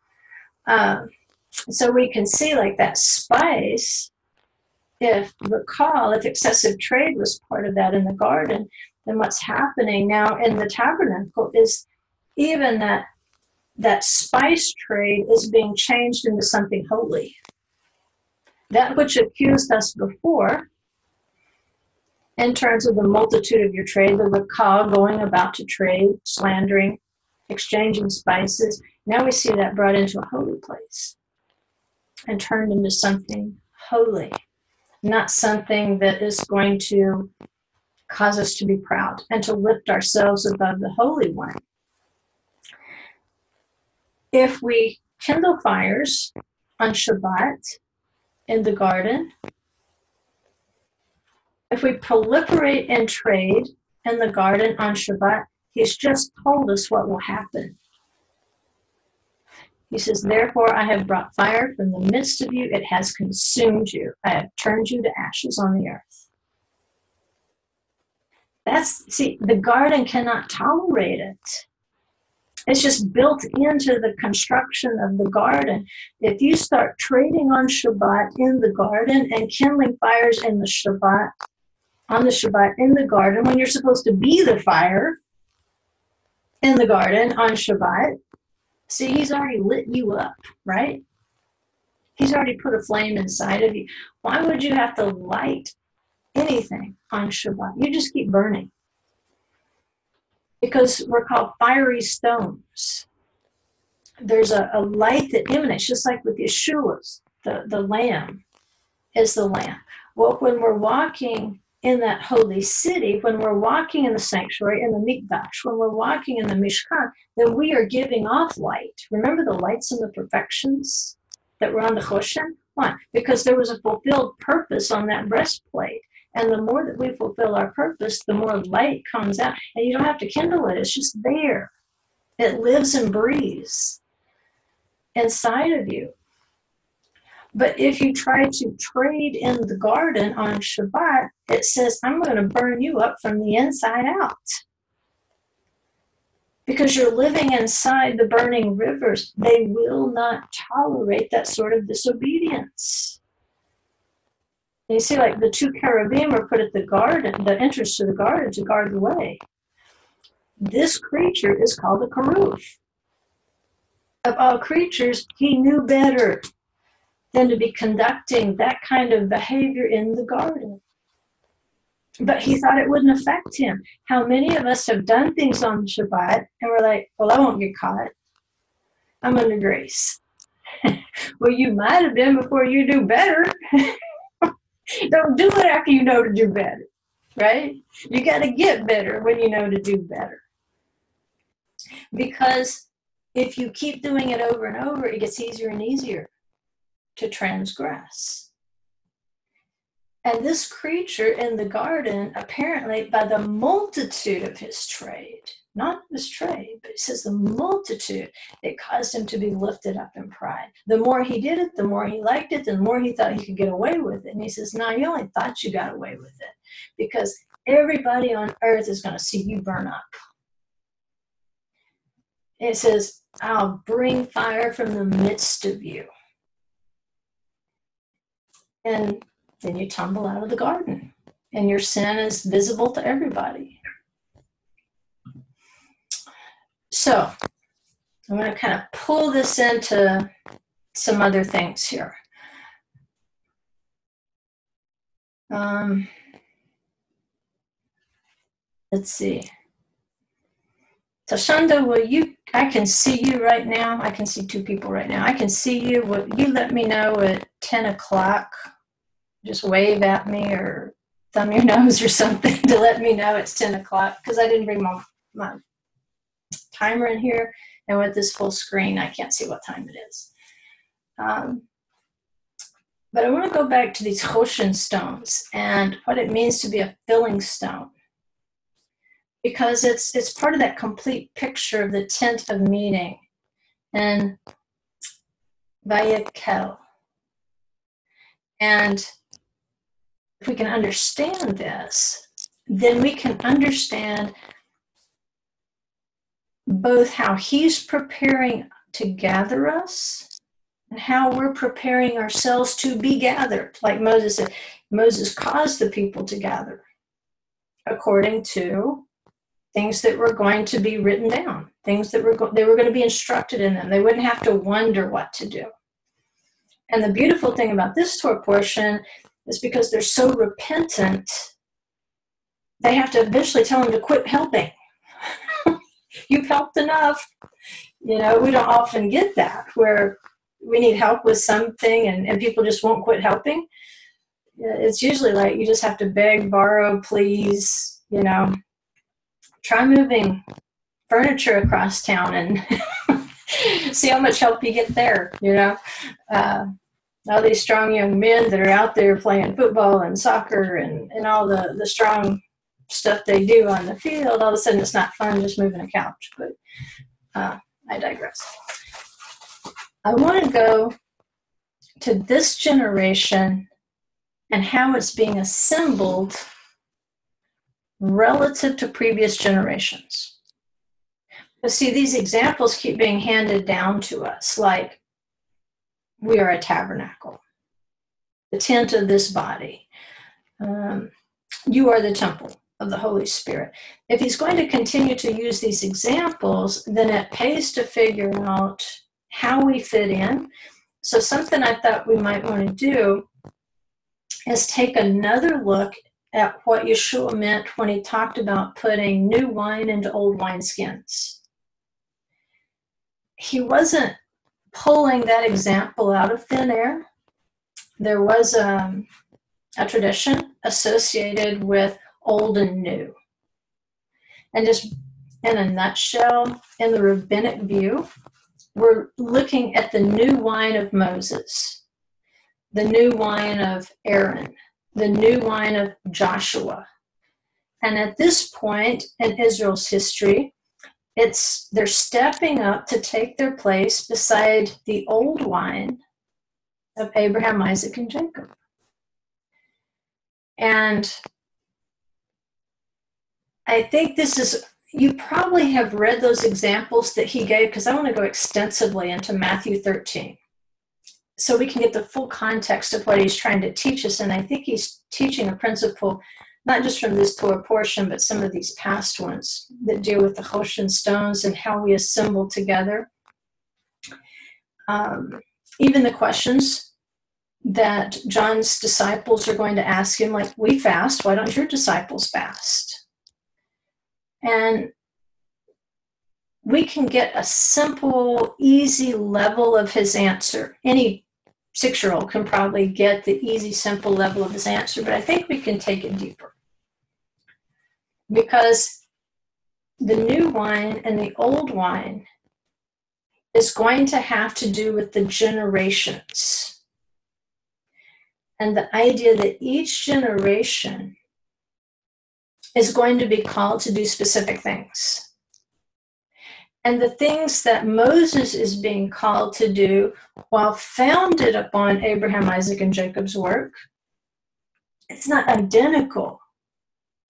So we can see like that spice, if excessive trade was part of that in the garden, then what's happening now in the tabernacle is even that spice trade is being changed into something holy. That which accused us before, in terms of the multitude of your trade, the rakah, going about to trade, slandering, exchanging spices, now we see that brought into a holy place and turned into something holy, not something that is going to cause us to be proud and to lift ourselves above the Holy One. If we kindle fires on Shabbat in the garden, if we proliferate and trade in the garden on Shabbat, he's just told us what will happen. He says, therefore I have brought fire from the midst of you. It has consumed you. I have turned you to ashes on the earth. The garden cannot tolerate it. It's just built into the construction of the garden. If you start trading on Shabbat in the garden and kindling fires in the Shabbat, on the Shabbat in the garden, when you're supposed to be the fire in the garden on Shabbat, see, he's already lit you up, right? He's already put a flame inside of you. Why would you have to light anything on Shabbat? You just keep burning. Because we're called fiery stones. There's a light that emanates, just like with Yeshua's, the lamb is the lamb. Well, when we're walking in that holy city, when we're walking in the sanctuary, in the mikdash, when we're walking in the mishkan, then we are giving off light. Remember the lights and the perfections that were on the choshen? Why? Because there was a fulfilled purpose on that breastplate. And the more that we fulfill our purpose, the more light comes out. And you don't have to kindle it. It's just there. It lives and breathes inside of you. But if you try to trade in the garden on Shabbat, it says, I'm going to burn you up from the inside out. Because you're living inside the burning rivers. They will not tolerate that sort of disobedience. And you see, like the two cherubim are put at the garden, the entrance to the garden, to guard the way. This creature is called a cherub. Of all creatures, he knew better than to be conducting that kind of behavior in the garden. But he thought it wouldn't affect him. How many of us have done things on Shabbat and we're like, well, I won't get caught. I'm under grace. Well, you might have been before you do better. Don't do it after you know to do better, right? You got to get better when you know to do better. Because if you keep doing it over and over, it gets easier and easier to transgress. And this creature in the garden, apparently by the multitude of his trade, not his trade, but it says the multitude, it caused him to be lifted up in pride. The more he did it, the more he liked it, the more he thought he could get away with it. And he says, no, you only thought you got away with it. Because everybody on earth is going to see you burn up. It says, I'll bring fire from the midst of you. And then you tumble out of the garden, and your sin is visible to everybody. So I'm going to kind of pull this into some other things here. Let's see. Tashanda, I can see you right now. I can see two people right now. I can see you. Will you let me know at 10 o'clock? Just wave at me or thumb your nose or something to let me know it's 10 o'clock, because I didn't bring my timer in here. And with this full screen, I can't see what time it is. But I want to go back to these Choshen stones and what it means to be a filling stone, because it's part of that complete picture of the tent of meeting and Vayekhel. And if we can understand this, then we can understand both how he's preparing to gather us and how we're preparing ourselves to be gathered. Like Moses said, Moses caused the people to gather according to things that were going to be written down, things that they were going to be instructed in them. They wouldn't have to wonder what to do. And the beautiful thing about this Torah portion is because they're so repentant, they have to eventually tell them to quit helping. You've helped enough. We don't often get that, where we need help with something and people just won't quit helping. It's usually like you just have to beg, borrow, please, try moving furniture across town and see how much help you get there, all these strong young men that are out there playing football and soccer and all the strong stuff they do on the field, all of a sudden it's not fun just moving a couch. But I digress. I want to go to this generation and how it's being assembled relative to previous generations. But see, these examples keep being handed down to us, like we are a tabernacle, the tent of this body. You are the temple of the Holy Spirit. If he's going to continue to use these examples, then it pays to figure out how we fit in. So something I thought we might want to do is take another look at what Yeshua meant when he talked about putting new wine into old wineskins. He wasn't pulling that example out of thin air. There was a tradition associated with old and new. And just in a nutshell, in the rabbinic view, we're looking at the new wine of Moses, the new wine of Aaron, the new wine of Joshua. And at this point in Israel's history, they're stepping up to take their place beside the old wine of Abraham, Isaac, and Jacob. And I think you probably have read those examples that he gave, because I want to go extensively into Matthew 13 so we can get the full context of what he's trying to teach us. And I think he's teaching a principle, not just from this Torah portion, but some of these past ones that deal with the Choshen stones and how we assemble together. Even the questions that John's disciples are going to ask him, like, we fast, why don't your disciples fast? And we can get a simple, easy level of his answer. Any 6-year-old can probably get the easy, simple level of his answer, but I think we can take it deeper. Because the new wine and the old wine is going to have to do with the generations. And the idea that each generation is going to be called to do specific things. And the things that Moses is being called to do, while founded upon Abraham, Isaac, and Jacob's work, it's not identical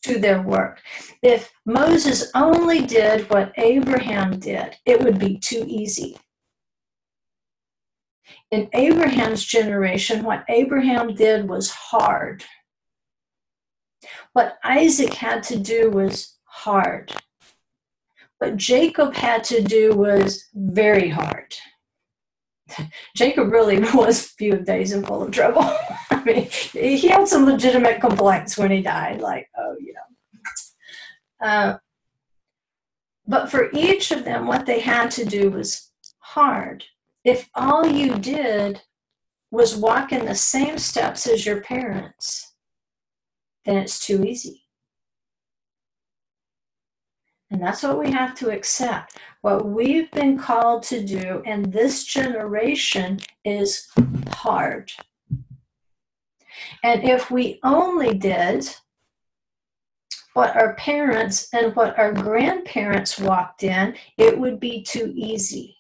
to their work. If Moses only did what Abraham did, it would be too easy. In Abraham's generation, what Abraham did was hard. What Isaac had to do was hard. What Jacob had to do was very hard. Jacob really was few days and full of trouble. I mean, he had some legitimate complaints when he died, like, oh, you know. But for each of them, what they had to do was hard. If all you did was walk in the same steps as your parents, then it's too easy. And that's what we have to accept. What we've been called to do in this generation is hard. And if we only did what our parents and what our grandparents walked in, it would be too easy.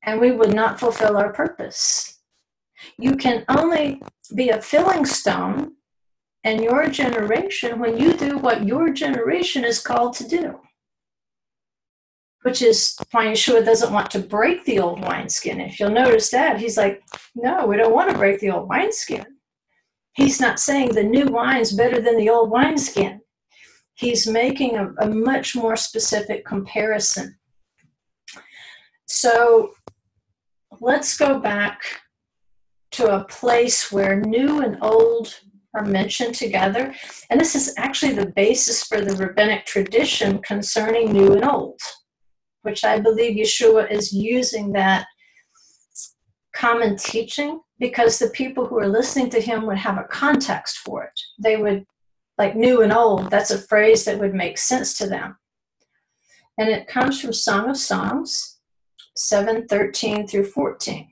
And we would not fulfill our purpose. You can only be a filling stone in your generation when you do what your generation is called to do. Which is why Yeshua doesn't want to break the old wineskin. If you'll notice that, he's like, no, we don't want to break the old wineskin. He's not saying the new wine's better than the old wineskin. He's making a much more specific comparison. So let's go back to a place where new and old are mentioned together. And this is actually the basis for the rabbinic tradition concerning new and old, which I believe Yeshua is using that common teaching because the people who are listening to him would have a context for it. They would, like new and old, that's a phrase that would make sense to them. And it comes from Song of Songs, 7:13 through 14.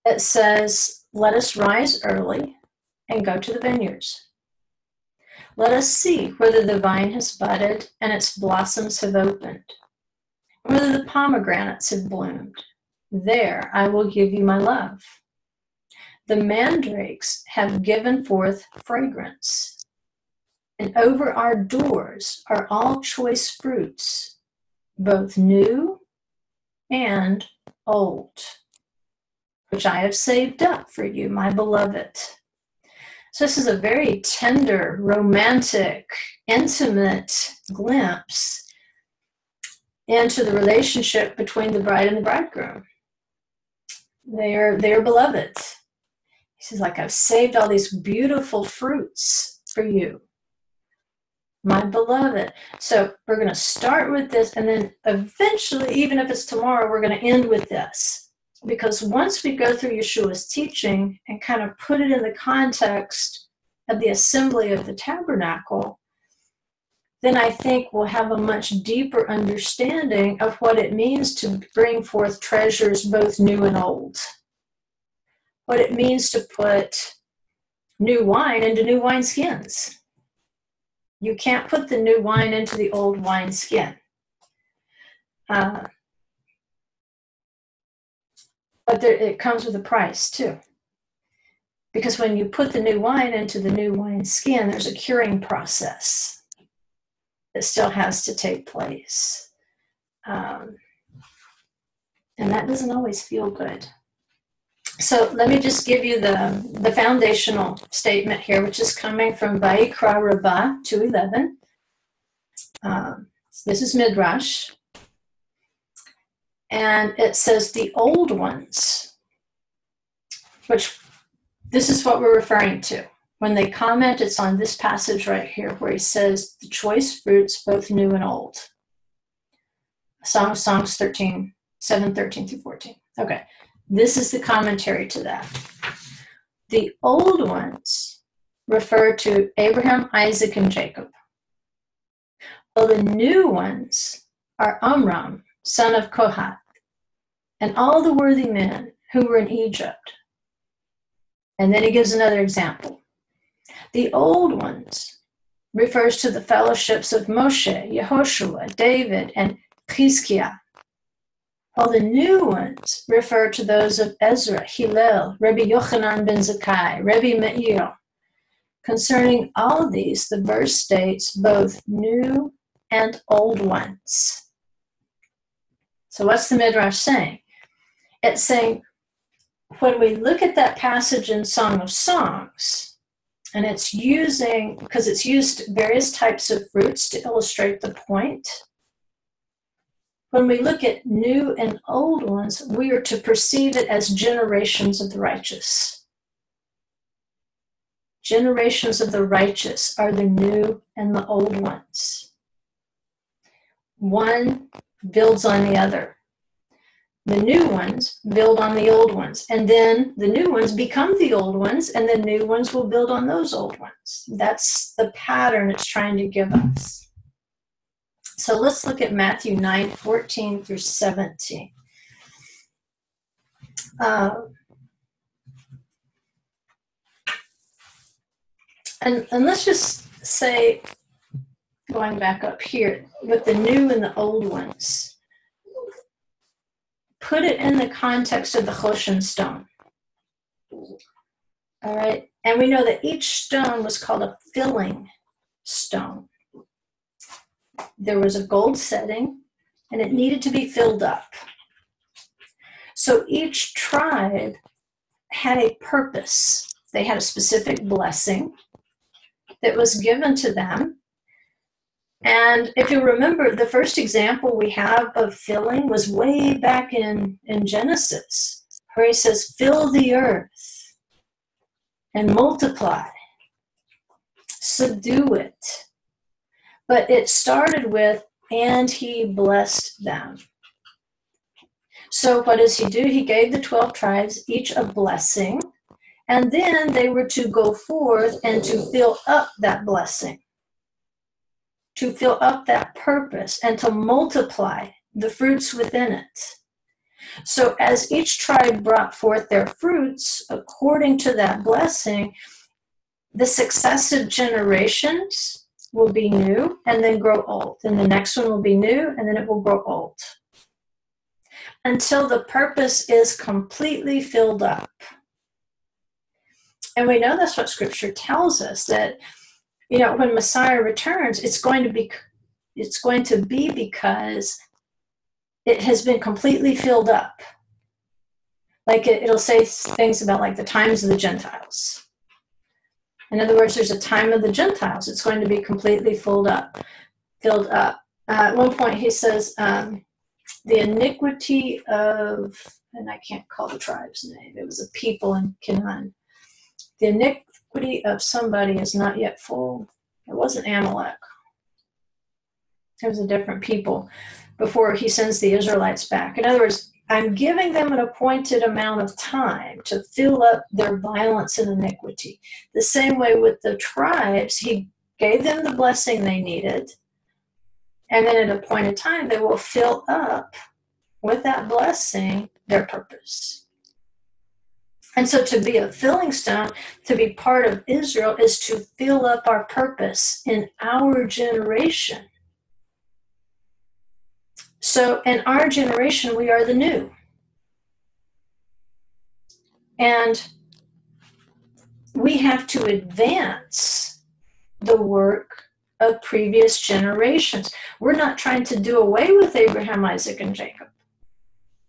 It says, let us rise early and go to the vineyards. Let us see whether the vine has budded and its blossoms have opened, whether the pomegranates have bloomed. There I will give you my love. The mandrakes have given forth fragrance, and over our doors are all choice fruits, both new and old, which I have saved up for you, my beloved. So this is a very tender, romantic, intimate glimpse into the relationship between the bride and the bridegroom. They are beloved. He says, like, I've saved all these beautiful fruits for you, my beloved. So we're going to start with this, and then eventually, even if it's tomorrow, we're going to end with this. Because once we go through Yeshua's teaching and kind of put it in the context of the assembly of the tabernacle, then I think we'll have a much deeper understanding of what it means to bring forth treasures both new and old. What it means to put new wine into new wineskins. You can't put the new wine into the old wineskin. But it comes with a price too. Because when you put the new wine into the new wineskin, there's a curing process that still has to take place. And that doesn't always feel good. So let me just give you the foundational statement here, which is coming from Vayekhel Rabbah 2:11. This is Midrash. And it says the old ones, which this is what we're referring to. When they comment, it's on this passage right here where he says the choice fruits, both new and old. Song of Songs 7:13 through 14. Okay, this is the commentary to that. The old ones refer to Abraham, Isaac, and Jacob. Well, the new ones are Amram, son of Kohath, and all the worthy men who were in Egypt. And then he gives another example. The old ones refers to the fellowships of Moshe, Yehoshua, David, and Chizkiah, while the new ones refer to those of Ezra, Hillel, Rabbi Yochanan ben Zakkai, Rabbi Meir, Concerning all of these, the verse states both new and old ones. So what's the Midrash saying? It's saying, when we look at that passage in Song of Songs, and it's using, because it's used various types of fruits to illustrate the point. When we look at new and old ones, we are to perceive it as generations of the righteous. Generations of the righteous are the new and the old ones. One builds on the other. The new ones build on the old ones, and then the new ones become the old ones, and the new ones will build on those old ones. That's the pattern it's trying to give us. So let's look at Matthew 9:14 through 17. And let's just say, going back up here, with the new and the old ones, put it in the context of the Choshen stone. All right, and we know that each stone was called a filling stone. There was a gold setting, and it needed to be filled up. So each tribe had a purpose. They had a specific blessing that was given to them. And if you remember, the first example we have of filling was way back in Genesis, where he says, fill the earth and multiply, subdue it. But it started with, and he blessed them. So what does he do? He gave the 12 tribes each a blessing, and then they were to go forth and to fill up that blessing, to fill up that purpose, and to multiply the fruits within it. So as each tribe brought forth their fruits according to that blessing, the successive generations will be new and then grow old. And the next one will be new and then it will grow old, until the purpose is completely filled up. And we know that's what Scripture tells us, that when Messiah returns, it's going to be because it has been completely filled up. Like it'll say things about like the times of the Gentiles. In other words, there's a time of the Gentiles. It's going to be completely filled up. At one point he says, the iniquity of, and I can't call the tribe's name, it was a people in Canaan. The iniquity of somebody is not yet full. It wasn't Amalek. It was a different people before he sends the Israelites back. In other words, I'm giving them an appointed amount of time to fill up their violence and iniquity. The same way with the tribes, he gave them the blessing they needed, and then at a appointed time, they will fill up with that blessing their purpose. And so to be a filling stone, to be part of Israel, is to fill up our purpose in our generation. So in our generation, we are the new. And we have to advance the work of previous generations. We're not trying to do away with Abraham, Isaac, and Jacob.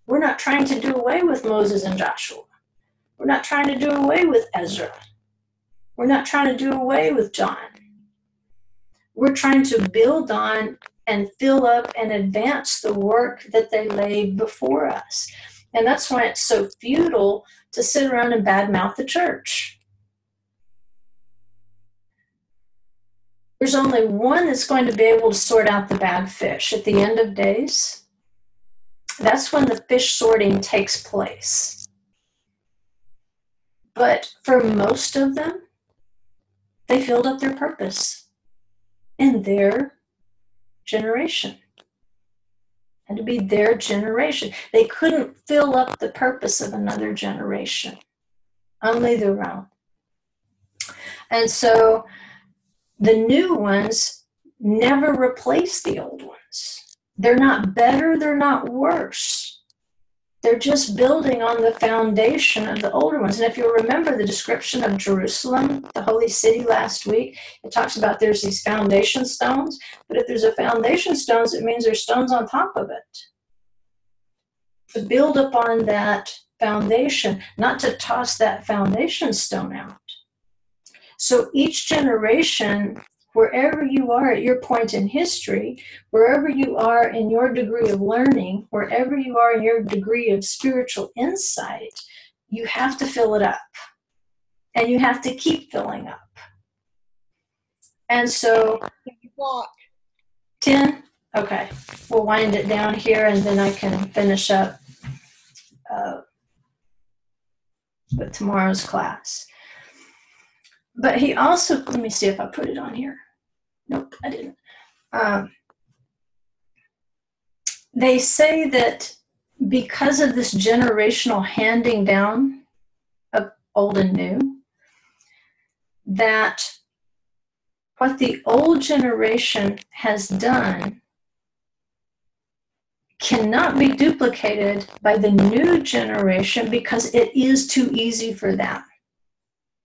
We're not trying to do away with Moses and Joshua. We're not trying to do away with Ezra. We're not trying to do away with John. We're trying to build on and fill up and advance the work that they laid before us. And that's why it's so futile to sit around and badmouth the church. There's only one that's going to be able to sort out the bad fish at the end of days. That's when the fish sorting takes place. But for most of them, they filled up their purpose in their generation. And to be their generation. They couldn't fill up the purpose of another generation, only their own. And so the new ones never replace the old ones. They're not better, they're not worse. They're just building on the foundation of the older ones. And if you'll remember the description of Jerusalem, the holy city last week, it talks about there's these foundation stones. But if there's a foundation stones, it means there's stones on top of it. To build upon that foundation, not to toss that foundation stone out. So each generation, wherever you are at your point in history, wherever you are in your degree of learning, wherever you are in your degree of spiritual insight, you have to fill it up. And you have to keep filling up. And so, 10? Okay. We'll wind it down here and then I can finish up with tomorrow's class. But he also, let me see if I put it on here. Nope, I didn't. They say that because of this generational handing down of old and new, that what the old generation has done cannot be duplicated by the new generation because it is too easy for them.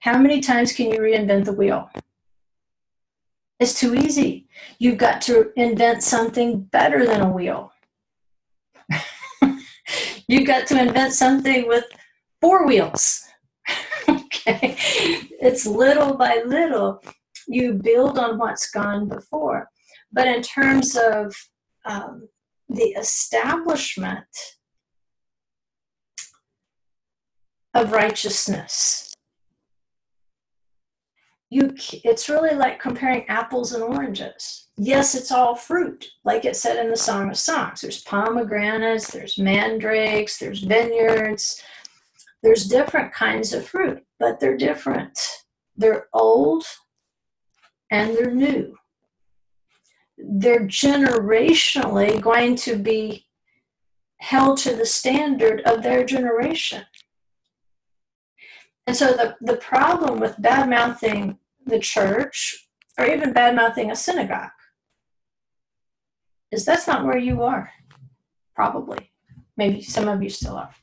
How many times can you reinvent the wheel? It's too easy. You've got to invent something better than a wheel. You've got to invent something with 4 wheels. Okay? It's little by little. You build on what's gone before. But in terms of the establishment of righteousness, it's really like comparing apples and oranges. Yes, it's all fruit, like it said in the Song of Songs. There's pomegranates, there's mandrakes, there's vineyards. There's different kinds of fruit, but they're different. They're old and they're new. They're generationally going to be held to the standard of their generation. And so the problem with bad-mouthing the church, or even bad-mouthing a synagogue, is that's not where you are, probably. Maybe some of you still are.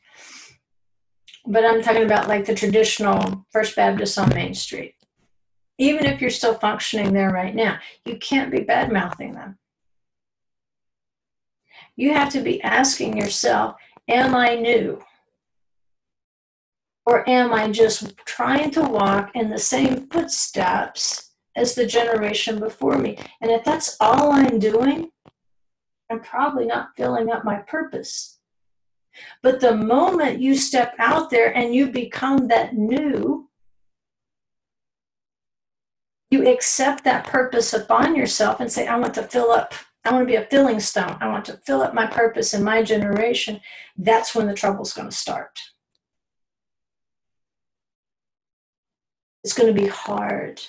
But I'm talking about like the traditional First Baptist on Main Street. Even if you're still functioning there right now, you can't be bad-mouthing them. You have to be asking yourself, am I new? Or am I just trying to walk in the same footsteps as the generation before me? And if that's all I'm doing, I'm probably not filling up my purpose. But the moment you step out there and you become that new, you accept that purpose upon yourself and say, I want to fill up, I want to be a filling stone. I want to fill up my purpose in my generation. That's when the trouble's going to start. It's going to be hard.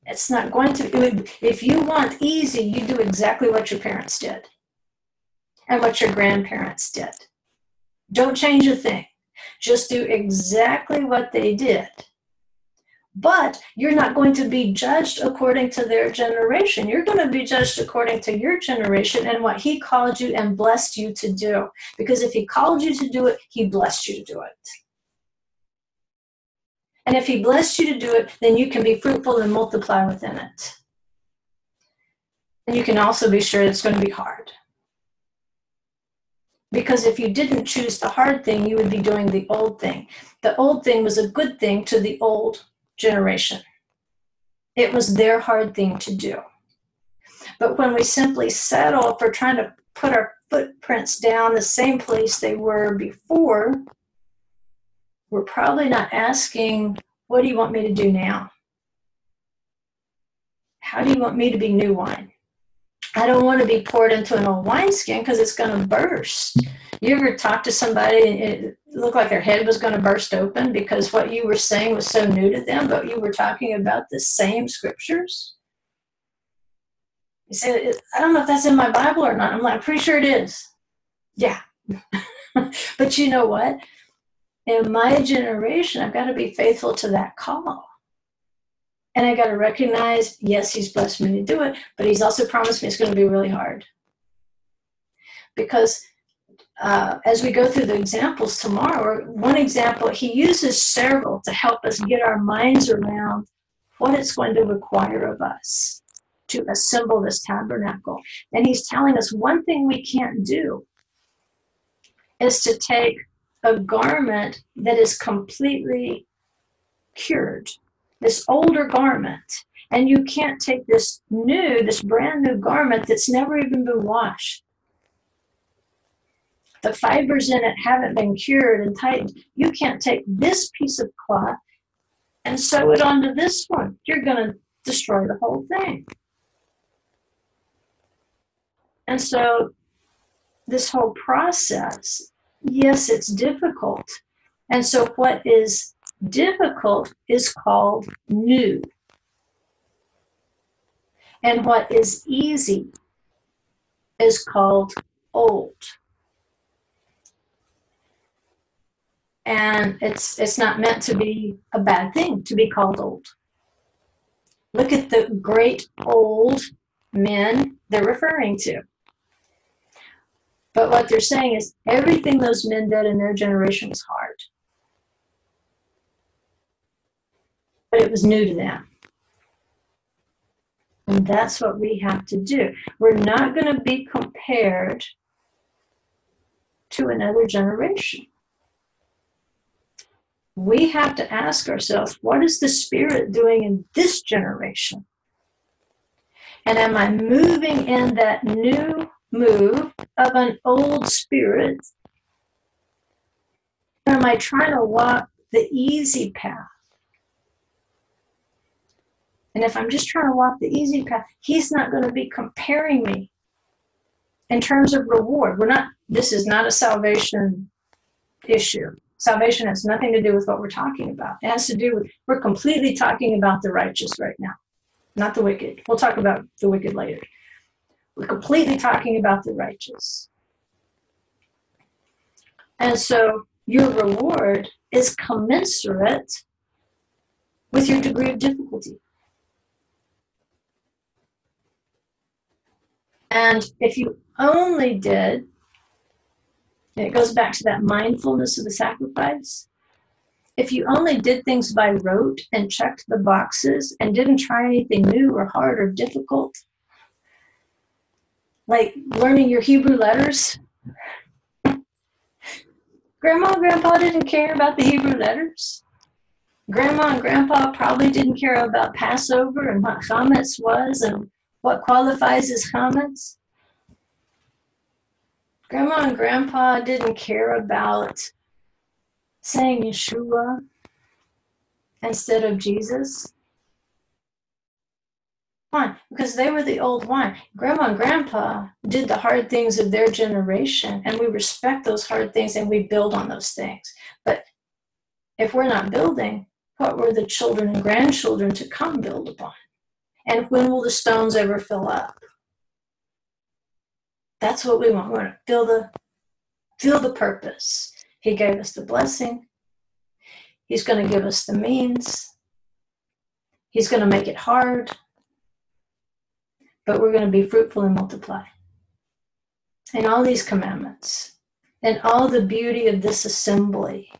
It's not going to, if you want easy, you do exactly what your parents did and what your grandparents did. Don't change a thing. Just do exactly what they did. But you're not going to be judged according to their generation. You're going to be judged according to your generation and what he called you and blessed you to do. Because if he called you to do it, he blessed you to do it. And if he blessed you to do it, then you can be fruitful and multiply within it. And you can also be sure it's going to be hard. Because if you didn't choose the hard thing, you would be doing the old thing. The old thing was a good thing to the old generation. It was their hard thing to do. But when we simply settle for trying to put our footprints down the same place they were before, we're probably not asking, what do you want me to do now? How do you want me to be new wine? I don't want to be poured into an old wineskin because it's going to burst. You ever talk to somebody and it looked like their head was going to burst open because what you were saying was so new to them, but you were talking about the same scriptures? You say, I don't know if that's in my Bible or not. I'm like, I'm pretty sure it is. Yeah. But you know what? In my generation, I've got to be faithful to that call. And I got to recognize, yes, he's blessed me to do it, but he's also promised me it's going to be really hard. Because as we go through the examples tomorrow, one example, he uses several to help us get our minds around what it's going to require of us to assemble this tabernacle. And he's telling us one thing we can't do is to take a garment that is completely cured, this older garment, and you can't take this brand new garment that's never even been washed. The fibers in it haven't been cured and tightened. You can't take this piece of cloth and sew it onto this one. You're going to destroy the whole thing. And so this whole process, yes, it's difficult. And so what is difficult is called new. And what is easy is called old. And it's not meant to be a bad thing to be called old. Look at the great old men they're referring to. But what they're saying is everything those men did in their generation was hard. But it was new to them. And that's what we have to do. We're not going to be compared to another generation. We have to ask ourselves, what is the Spirit doing in this generation? And am I moving in that new move of an old spirit? Or am I trying to walk the easy path? And if I'm just trying to walk the easy path, he's not going to be comparing me in terms of reward. This is not a salvation issue. Salvation has nothing to do with what we're talking about. It has to do with, we're completely talking about the righteous right now, not the wicked. We'll talk about the wicked later. We're completely talking about the righteous. And so your reward is commensurate with your degree of difficulty. And if you only did, and it goes back to that mindfulness of the sacrifice, if you only did things by rote and checked the boxes and didn't try anything new or hard or difficult, like learning your Hebrew letters, Grandma and Grandpa didn't care about the Hebrew letters. Grandma and Grandpa probably didn't care about Passover and what chametz was and what qualifies as chametz. Grandma and Grandpa didn't care about saying Yeshua instead of Jesus. Why? Because they were the old wine. Grandma and Grandpa did the hard things of their generation, and we respect those hard things and we build on those things. But if we're not building, what were the children and grandchildren to come build upon? And when will the stones ever fill up? That's what we want. We want to feel the purpose. He gave us the blessing. He's going to give us the means. He's going to make it hard. But we're going to be fruitful and multiply. And all these commandments and all the beauty of this assembly